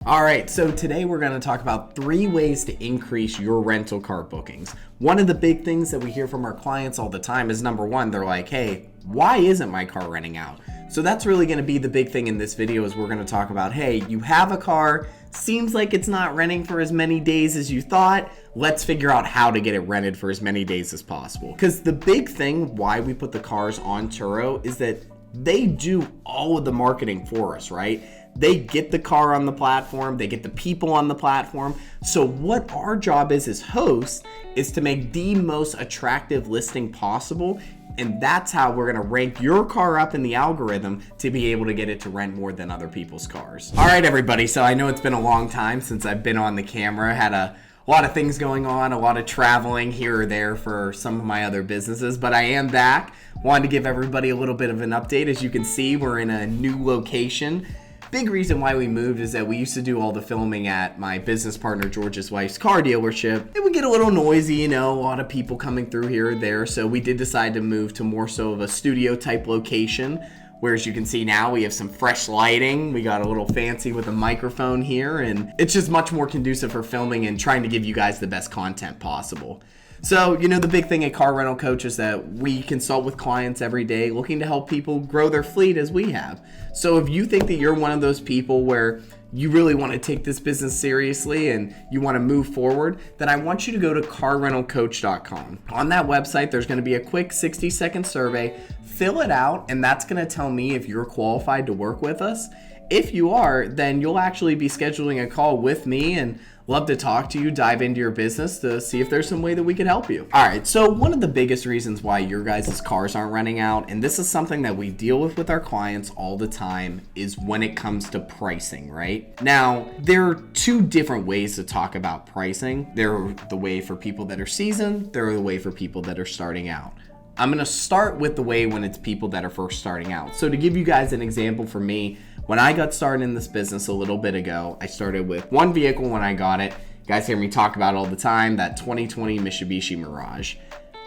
All right, so today we're going to talk about 3 ways to increase your rental car bookings. One of the big things that we hear from our clients all the time is number one, they're like, hey, why isn't my car renting out? So that's really going to be the big thing in this video is we're going to talk about, hey, you have a car, seems like it's not renting for as many days as you thought. Let's figure out how to get it rented for as many days as possible. Because the big thing why we put the cars on Turo is that they do all of the marketing for us, right? They get the car on the platform, they get the people on the platform. So what our job is as hosts is to make the most attractive listing possible. And that's how we're gonna rank your car up in the algorithm to be able to get it to rent more than other people's cars. All right, everybody, so I know it's been a long time since I've been on the camera. Had a lot of things going on, a lot of traveling here or there for some of my other businesses, but I am back. Wanted to give everybody a little bit of an update. As you can see, we're in a new location. Big reason why we moved is that we used to do all the filming at my business partner George's wife's car dealership. It would get a little noisy, a lot of people coming through here or there, so we did decide to move to more so of a studio type location, where as you can see now we have some fresh lighting. We got a little fancy with a microphone here, and it's just much more conducive for filming and trying to give you guys the best content possible. So, the big thing at Car Rental Coach is that we consult with clients every day looking to help people grow their fleet as we have. So if you think that you're one of those people where you really want to take this business seriously and you want to move forward, then I want you to go to carrentalcoach.com. On that website, there's going to be a quick 60-second survey. Fill it out, and that's going to tell me if you're qualified to work with us. If you are, then you'll actually be scheduling a call with me and love to talk to you, dive into your business to see if there's some way that we can help you. All right, so one of the biggest reasons why your guys' cars aren't renting out, and this is something that we deal with our clients all the time, is when it comes to pricing, right? Now, there are 2 different ways to talk about pricing. There are the way for people that are seasoned, there are the way for people that are starting out. I'm gonna start with the way when it's people that are first starting out. So to give you guys an example for me, when I got started in this business a little bit ago, I started with one vehicle when I got it. You guys hear me talk about it all the time, that 2020 Mitsubishi Mirage.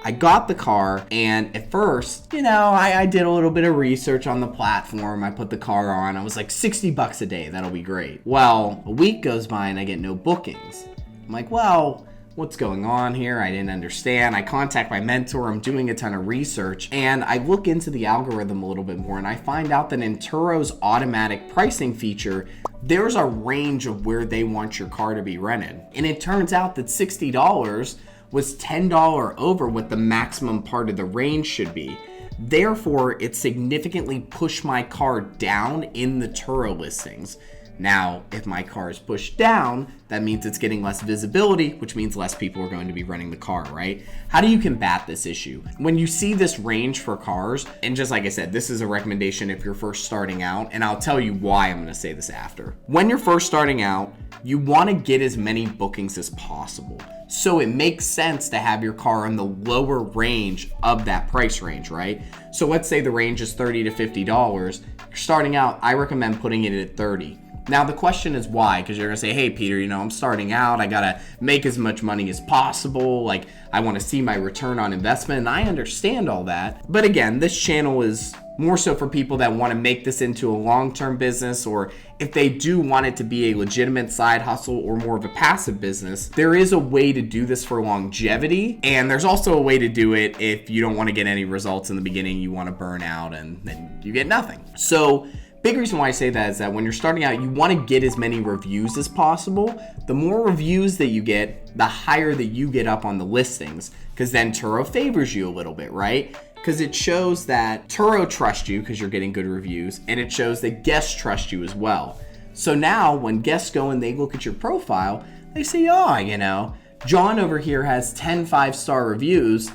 I got the car, and at first, I did a little bit of research on the platform. I put the car on. I was like, $60 a day, that'll be great. Well, a week goes by and I get no bookings. I'm like, well, what's going on here? I didn't understand. I contact my mentor. I'm doing a ton of research, and I look into the algorithm a little bit more, and I find out that in Turo's automatic pricing feature, there's a range of where they want your car to be rented. And it turns out that $60 was $10 over what the maximum part of the range should be. Therefore, it significantly pushed my car down in the Turo listings. Now, if my car is pushed down, that means it's getting less visibility, which means less people are going to be renting the car, right? How do you combat this issue? When you see this range for cars, and just like I said, this is a recommendation if you're first starting out, and I'll tell you why I'm gonna say this after. When you're first starting out, you wanna get as many bookings as possible. So it makes sense to have your car in the lower range of that price range, right? So let's say the range is $30 to $50. You're starting out, I recommend putting it at 30. Now the question is why, because you're gonna say, hey Peter, I'm starting out, I gotta make as much money as possible, like I wanna see my return on investment, and I understand all that. But again, this channel is more so for people that wanna make this into a long-term business, or if they do want it to be a legitimate side hustle or more of a passive business. There is a way to do this for longevity, and there's also a way to do it if you don't wanna get any results in the beginning, you wanna burn out, and then you get nothing. So, big reason why I say that is that when you're starting out, you want to get as many reviews as possible. The more reviews that you get, the higher that you get up on the listings, because then Turo favors you a little bit, right? Because it shows that Turo trusts you because you're getting good reviews, and it shows that guests trust you as well. So now when guests go and they look at your profile, they say, oh, John over here has 10 5-star reviews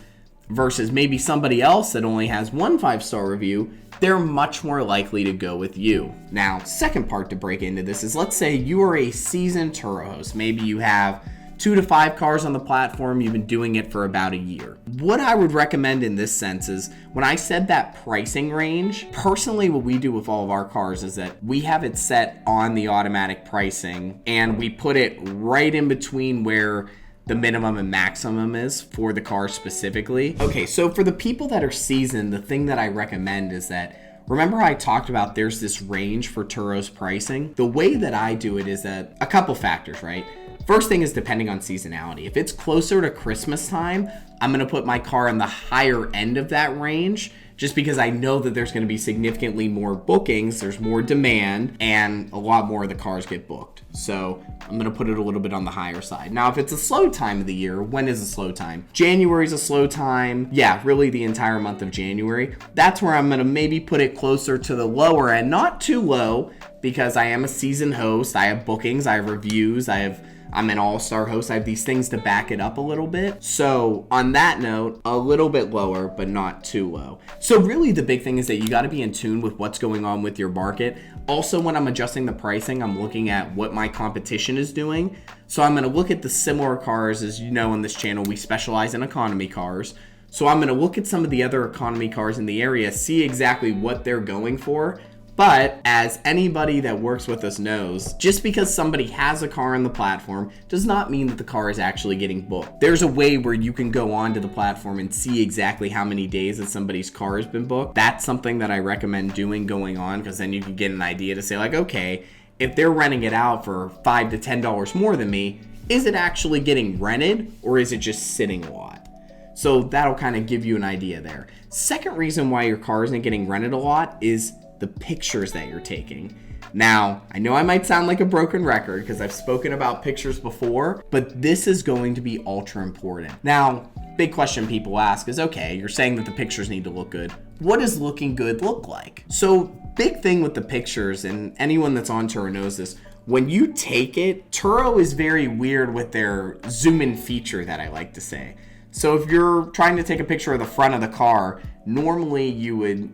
versus maybe somebody else that only has 1 5-star review. They're much more likely to go with you. Now, second part to break into this is, let's say you are a seasoned Turo host. Maybe you have 2 to 5 cars on the platform. You've been doing it for about a year. What I would recommend in this sense is, when I said that pricing range, personally what we do with all of our cars is that we have it set on the automatic pricing, and we put it right in between where the minimum and maximum is for the car specifically. Okay, so for the people that are seasoned, the thing that I recommend is that Remember I talked about there's this range for Turo's pricing? The way that I do it is that a couple factors, right? First thing is depending on seasonality. If it's closer to Christmas time, I'm gonna put my car in the higher end of that range just because I know that there's gonna be significantly more bookings, there's more demand, and a lot more of the cars get booked. So I'm gonna put it a little bit on the higher side. Now, if it's a slow time of the year, when is a slow time? January's a slow time. Yeah, really the entire month of January. That's where I'm gonna maybe put it closer to the lower end, not too low, because I am a seasoned host. I have bookings, I have reviews, I'm an all-star host. I have these things to back it up a little bit. So on that note, a little bit lower, but not too low. So really the big thing is that you got to be in tune with what's going on with your market. Also, when I'm adjusting the pricing, I'm looking at what my competition is doing. So I'm going to look at the similar cars. As you know, on this channel, we specialize in economy cars. So I'm going to look at some of the other economy cars in the area, see exactly what they're going for. But as anybody that works with us knows, just because somebody has a car on the platform does not mean that the car is actually getting booked. There's a way where you can go onto the platform and see exactly how many days that somebody's car has been booked. That's something that I recommend going on, because then you can get an idea to say like, okay, if they're renting it out for $5 to $10 more than me, is it actually getting rented or is it just sitting a lot? So that'll kind of give you an idea there. Second reason why your car isn't getting rented a lot is the pictures that you're taking. Now, I know I might sound like a broken record because I've spoken about pictures before, but this is going to be ultra important. Now, big question people ask is, okay, you're saying that the pictures need to look good. What does looking good look like? So, big thing with the pictures, and anyone that's on Turo knows this, when you take it, Turo is very weird with their zoom in feature that I like to say. So if you're trying to take a picture of the front of the car, normally you would,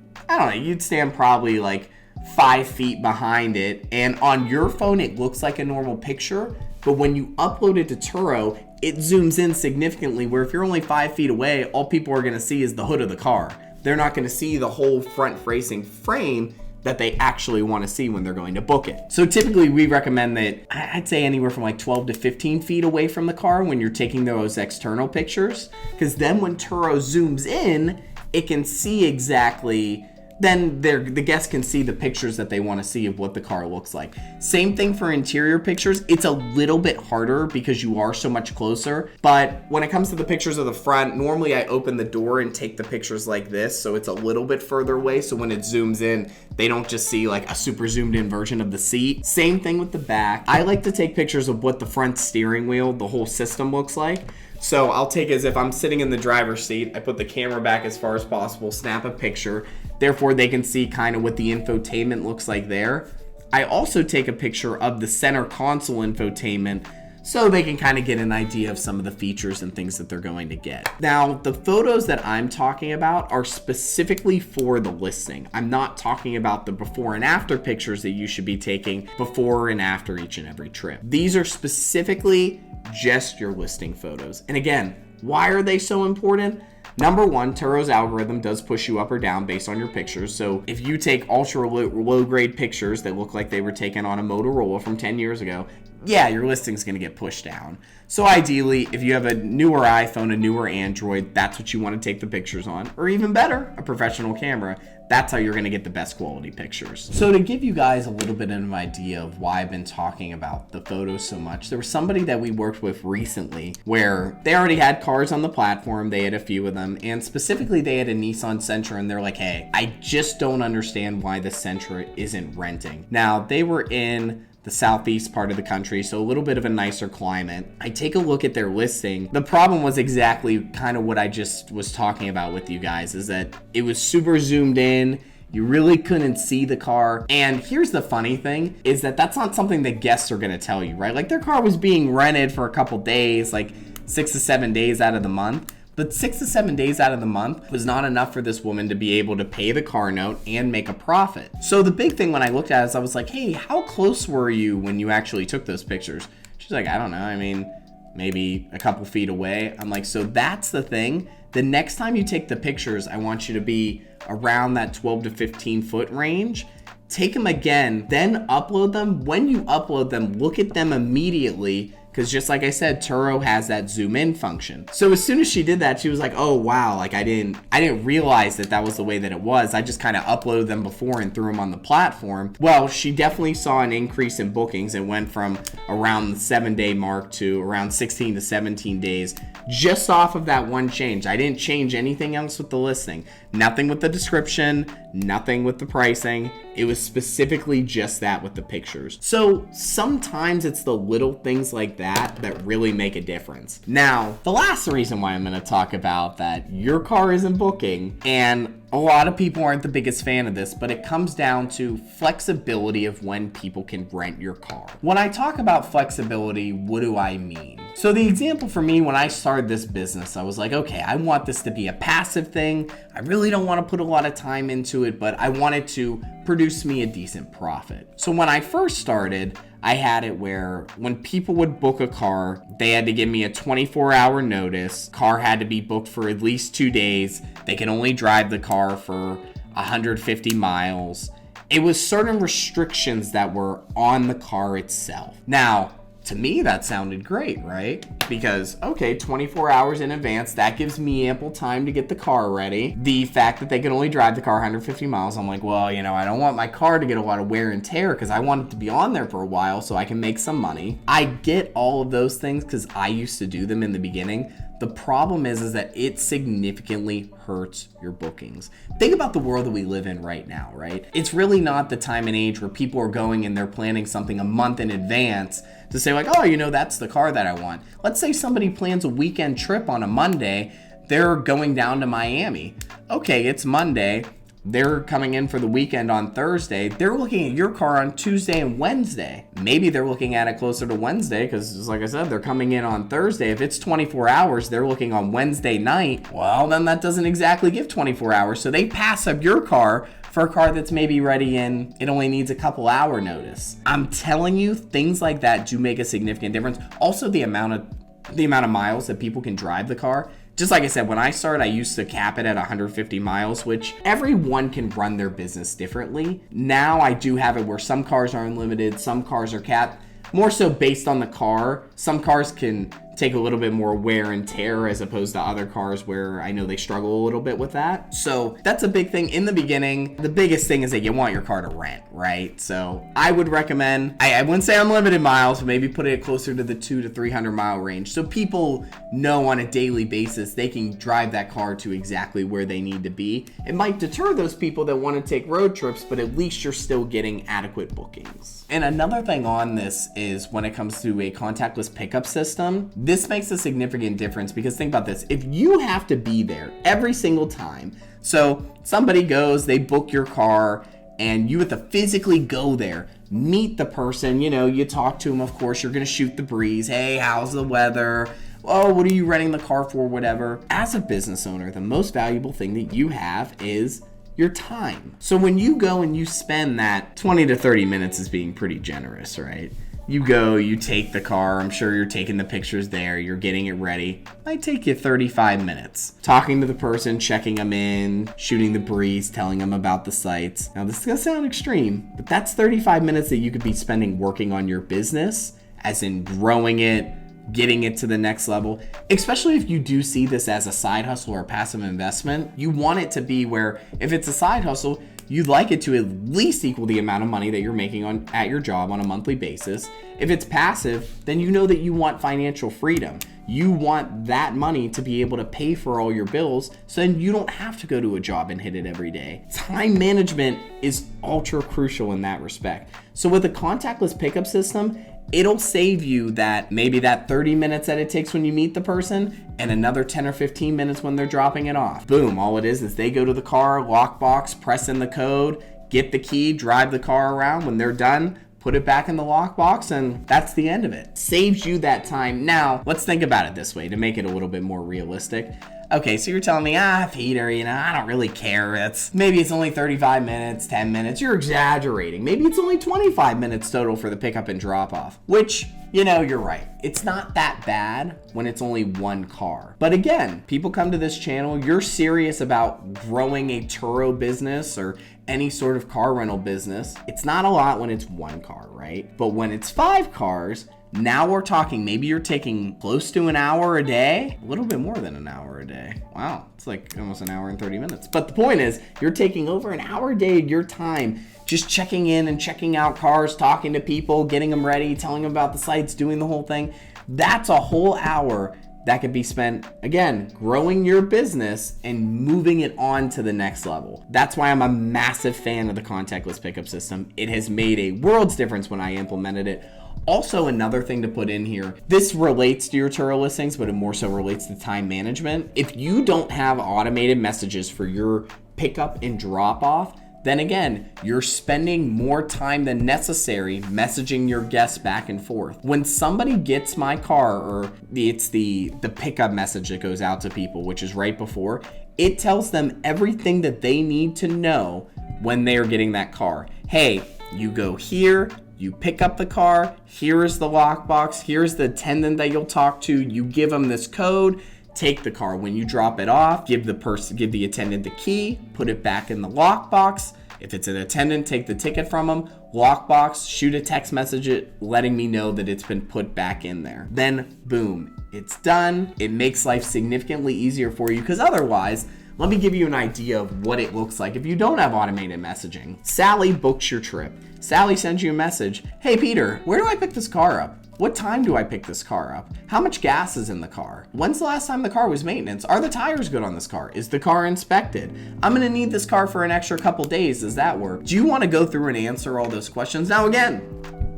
you'd stand probably like 5 feet behind it, and on your phone it looks like a normal picture, but when you upload it to Turo, it zooms in significantly, where if you're only 5 feet away, all people are going to see is the hood of the car. They're not going to see the whole front-facing frame that they actually want to see when they're going to book it. So typically we recommend that, I'd say anywhere from like 12 to 15 feet away from the car when you're taking those external pictures, because then when Turo zooms in, it can see exactly, then the guests can see the pictures that they want to see of what the car looks like. Same thing for interior pictures. It's a little bit harder because you are so much closer, but when it comes to the pictures of the front, normally I open the door and take the pictures like this, so it's a little bit further away, so when it zooms in, they don't just see like a super zoomed in version of the seat. Same thing with the back. I like to take pictures of what the front steering wheel, the whole system looks like. So I'll take as if I'm sitting in the driver's seat, I put the camera back as far as possible, snap a picture, therefore they can see kind of what the infotainment looks like there. I also take a picture of the center console infotainment so they can kind of get an idea of some of the features and things that they're going to get. Now, the photos that I'm talking about are specifically for the listing. I'm not talking about the before and after pictures that you should be taking before and after each and every trip. These are specifically just your listing photos. And again, why are they so important? Number one, Turo's algorithm does push you up or down based on your pictures. So if you take ultra low grade pictures that look like they were taken on a Motorola from 10 years ago, yeah, your listing's going to get pushed down. So ideally, if you have a newer iPhone, a newer Android, that's what you want to take the pictures on. Or even better, a professional camera. That's how you're going to get the best quality pictures. So to give you guys a little bit of an idea of why I've been talking about the photos so much, there was somebody that we worked with recently where they already had cars on the platform. They had a few of them, and specifically they had a Nissan Sentra, and they're like, hey, I just don't understand why the Sentra isn't renting. Now, they were in the southeast part of the country, so a little bit of a nicer climate. I take a look at their listing. The problem was exactly kind of what I just was talking about with you guys, is that it was super zoomed in. You really couldn't see the car. And here's the funny thing, is that that's not something that guests are gonna tell you, right? Like their car was being rented for a couple days, like 6 to 7 days out of the month. But 6 to 7 days out of the month was not enough for this woman to be able to pay the car note and make a profit. So the big thing when I looked at it is I was like, hey, how close were you when you actually took those pictures? She's like, I don't know. I mean, maybe a couple feet away. I'm like, so that's the thing. The next time you take the pictures, I want you to be around that 12 to 15 foot range. Take them again, then upload them. When you upload them, look at them immediately because just like I said, Turo has that zoom in function. So as soon as she did that, she was like, oh wow, like I didn't realize that was the way that it was. I just kind of uploaded them before and threw them on the platform. Well, she definitely saw an increase in bookings. It went from around the 7-day mark to around 16 to 17 days just off of that one change. I didn't change anything else with the listing. Nothing with the description, nothing with the pricing. It was specifically just that with the pictures. So sometimes it's the little things like that that really make a difference. Now, the last reason why I'm going to talk about that your car isn't booking, and a lot of people aren't the biggest fan of this, but it comes down to flexibility of when people can rent your car. When I talk about flexibility, what do I mean? So the example for me, when I started this business, I was like, okay, I want this to be a passive thing. I really don't want to put a lot of time into it, but I wanted to produce me a decent profit. So when I first started, I had it where when people would book a car, they had to give me a 24-hour notice. Car had to be booked for at least 2 days. They could only drive the car for 150 miles. It was certain restrictions that were on the car itself. Now, to me, that sounded great, right? Because, okay, 24 hours in advance, that gives me ample time to get the car ready. The fact that they can only drive the car 150 miles, I'm like, well, you know, I don't want my car to get a lot of wear and tear because I want it to be on there for a while so I can make some money. I get all of those things because I used to do them in the beginning. The problem is that it significantly hurts your bookings. Think about the world that we live in right now, right? It's really not the time and age where people are going and they're planning something a month in advance to say like, oh, you know, that's the car that I want. Let's say somebody plans a weekend trip on a Monday. They're going down to Miami. Okay, it's Monday. They're coming in for the weekend on Thursday. They're looking at your car on Tuesday and Wednesday. Maybe they're looking at it closer to Wednesday because, just like I said, they're coming in on Thursday. If it's 24 hours, they're looking on Wednesday night. Well, then that doesn't exactly give 24 hours. So they pass up your car for a car that's maybe ready in, it only needs a couple hour notice. I'm telling you, things like that do make a significant difference. Also, the amount of miles that people can drive the car. Just like I said, when I started, I used to cap it at 150 miles, which everyone can run their business differently. Now I do have it where some cars are unlimited, some cars are capped, more so based on the car. Some cars can take a little bit more wear and tear as opposed to other cars where I know they struggle a little bit with that. So that's a big thing in the beginning. The biggest thing is that you want your car to rent, right? So I would recommend, I wouldn't say unlimited miles, but maybe put it closer to the 200 to 300 mile range. So people know on a daily basis, they can drive that car to exactly where they need to be. It might deter those people that want to take road trips, but at least you're still getting adequate bookings. And another thing on this is when it comes to a contactless pickup system, this makes a significant difference because think about this. If you have to be there every single time, so somebody goes, they book your car, and you have to physically go there, meet the person, you know, you talk to them, of course, you're going to shoot the breeze. Hey, how's the weather? Oh, what are you renting the car for? Whatever. As a business owner, the most valuable thing that you have is your time. So when you go and you spend that 20 to 30 minutes is being pretty generous, right? You go, you take the car, I'm sure you're taking the pictures there, you're getting it ready. Might take you 35 minutes. Talking to the person, checking them in, shooting the breeze, telling them about the sites. Now this is gonna sound extreme, but that's 35 minutes that you could be spending working on your business, as in growing it, getting it to the next level. Especially if you do see this as a side hustle or a passive investment, you want it to be where if it's a side hustle, you'd like it to at least equal the amount of money that you're making at your job on a monthly basis. If it's passive, then you know that you want financial freedom. You want that money to be able to pay for all your bills, so then you don't have to go to a job and hit it every day. Time management is ultra crucial in that respect. So with a contactless pickup system, it'll save you that maybe that 30 minutes that it takes when you meet the person and another 10 or 15 minutes when they're dropping it off. Boom, all it is they go to the car, lockbox, press in the code, get the key, drive the car around. When they're done, put it back in the lockbox, and that's the end of it. Saves you that time. Now, let's think about it this way to make it a little bit more realistic. Okay, so you're telling me, Peter, I don't really care. Maybe it's only 35 minutes, 10 minutes. You're exaggerating. Maybe it's only 25 minutes total for the pickup and drop off, which, you're right. It's not that bad when it's only one car. But again, people come to this channel, you're serious about growing a Turo business or any sort of car rental business. It's not a lot when it's one car, right? But when it's 5 cars, Now we're talking, maybe you're taking close to an hour a day, a little bit more than an hour a day. Wow, it's like almost an hour and 30 minutes. But the point is, you're taking over an hour a day of your time just checking in and checking out cars, talking to people, getting them ready, telling them about the sites, doing the whole thing. That's a whole hour that could be spent, again, growing your business and moving it on to the next level. That's why I'm a massive fan of the contactless pickup system. It has made a world's difference when I implemented it. Also, another thing to put in here, this relates to your Turo listings, but it more so relates to time management. If you don't have automated messages for your pickup and drop off, then again, you're spending more time than necessary messaging your guests back and forth. When somebody gets my car, or it's the pickup message that goes out to people, which is right before, it tells them everything that they need to know when they're getting that car. Hey, you go here, you pick up the car, here is the lockbox, here's the attendant that you'll talk to, you give them this code, take the car. When you drop it off, give the attendant the key, put it back in the lockbox. If it's an attendant, take the ticket from them, lockbox, shoot a text message letting me know that it's been put back in there. Then boom, it's done. It makes life significantly easier for you, because otherwise, let me give you an idea of what it looks like if you don't have automated messaging. Sally books your trip. Sally sends you a message. Hey Peter, where do I pick this car up? What time do I pick this car up? How much gas is in the car? When's the last time the car was maintenance? Are the tires good on this car? Is the car inspected? I'm gonna need this car for an extra couple days. Does that work? Do you wanna go through and answer all those questions? Now again,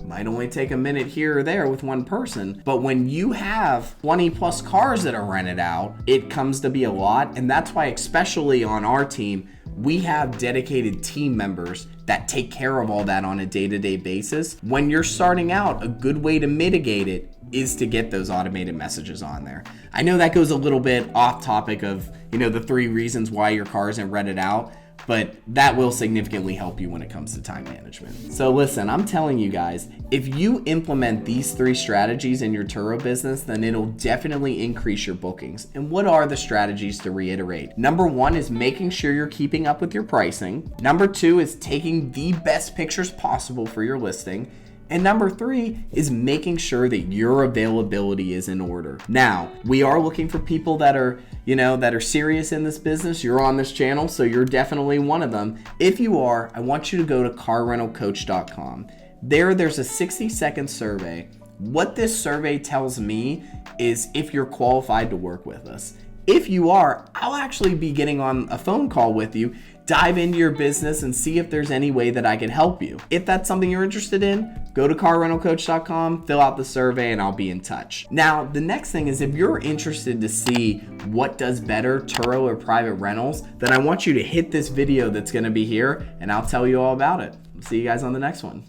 might only take a minute here or there with one person, but when you have 20 plus cars that are rented out, it comes to be a lot. And that's why, especially on our team, we have dedicated team members that take care of all that on a day-to-day basis. When you're starting out, a good way to mitigate it is to get those automated messages on there. I know that goes a little bit off topic of, the 3 reasons why your car isn't rented out, but that will significantly help you when it comes to time management. So listen, I'm telling you guys, if you implement these 3 strategies in your Turo business, then it'll definitely increase your bookings. And what are the strategies, to reiterate? Number 1 is making sure you're keeping up with your pricing. Number 2 is taking the best pictures possible for your listing. And number 3 is making sure that your availability is in order. Now, we are looking for people that are, that are serious in this business. You're on this channel, so you're definitely one of them. If you are, I want you to go to carrentalcoach.com. There's a 60-second survey. What this survey tells me is if you're qualified to work with us. If you are, I'll actually be getting on a phone call with you, dive into your business and see if there's any way that I can help you. If that's something you're interested in, go to carrentalcoach.com, fill out the survey, and I'll be in touch. Now, the next thing is, if you're interested to see what does better, Turo or private rentals, then I want you to hit this video that's gonna be here, and I'll tell you all about it. See you guys on the next one.